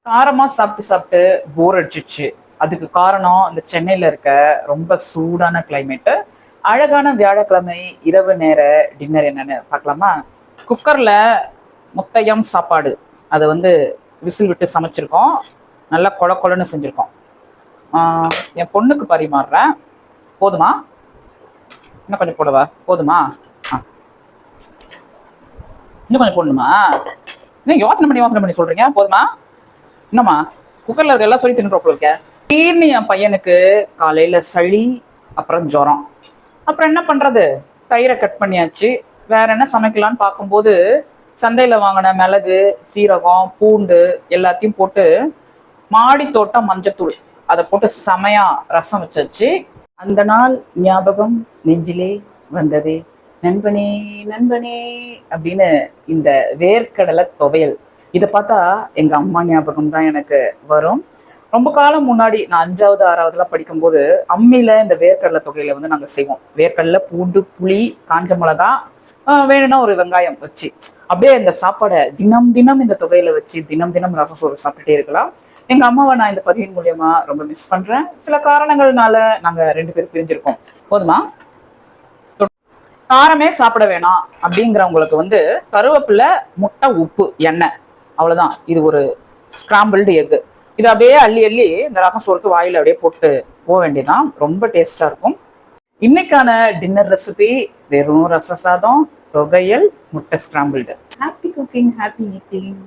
காரமா சாப்பிட்டு சாப்பிட்டு போர் அடிச்சிச்சு. அதுக்கு காரணம் இந்த சென்னையில இருக்க ரொம்ப சூடான கிளைமேட்டு. அழகான வியாழக்கிழமை இரவு நேர டின்னர் என்னன்னு பார்க்கலாமா? குக்கர்ல முத்தையம் சாப்பாடு. அதை விசில் விட்டு சமைச்சிருக்கோம். நல்லா கொல கொலன்னு செஞ்சிருக்கோம். என் பொண்ணுக்கு பரிமாறுறேன். போதுமா? இன்னும் கொஞ்சம் போடவா? போதுமா? இன்னும் கொஞ்சம் போடணுமா? இன்னும் யோசனை பண்ணி சொல்றீங்க. போதுமா? என்னம்மா குக்கர்ல இருக்க எல்லாம் சொல்லி தின்னுறப்போ இருக்க. திடீர்னு என் பையனுக்கு காலையில சளி, அப்புறம் ஜுரம். அப்புறம் என்ன பண்றது? தயிரை கட் பண்ணியாச்சு. வேற என்ன சமைக்கலான்னு பார்க்கும்போது சந்தையில வாங்கின மிளகு, சீரகம், பூண்டு எல்லாத்தையும் போட்டு மாடி தோட்டம் மஞ்சத்தூள் அதை போட்டு செமையா ரசம் வச்சாச்சு. அந்த நாள் ஞாபகம் நெஞ்சிலே வந்ததே, நண்பனே நண்பனே அப்படின்னு இந்த வேர்க்கடலை துவையல். இதை பார்த்தா எங்க அம்மா ஞாபகம் தான் எனக்கு வரும். ரொம்ப காலம் முன்னாடி நான் 5வது 6வதுலாம் படிக்கும்போது அம்மியில இந்த வேர்க்கடலை தொகையில நாங்கள் செய்வோம். வேர்க்கடலை, பூண்டு, புளி, காஞ்ச மிளகா, வேணும்னா ஒரு வெங்காயம் வச்சு அப்படியே இந்த சாப்பாடை தினம் தினம் இந்த தொகையில வச்சு தினம் தினம் ரசம் சோறு சாப்பிட்டுட்டே இருக்கலாம். எங்க அம்மாவை நான் இந்த பதிவின் மூலியமா ரொம்ப மிஸ் பண்றேன். சில காரணங்கள்னால நாங்க 2 பேரும் பிரிஞ்சிருக்கோம். போதுமா? காரமே சாப்பிட வேணாம் அப்படிங்கிறவங்களுக்கு கருவேப்பிலை, முட்டை, உப்பு, எண்ணெய், அவ்வளவுதான். இது ஒரு ஸ்கிராம்பிள்டு எக்கு. இது அப்படியே அள்ளி அள்ளி இந்த ரசம் சோறுக்கு வாயில அப்படியே போட்டு போக வேண்டியதான். ரொம்ப டேஸ்டா இருக்கும். இன்னைக்கான டின்னர் ரெசிபி வெறும் ரச சாதம், தொகையல், முட்டை scrambled. Happy cooking, happy eating.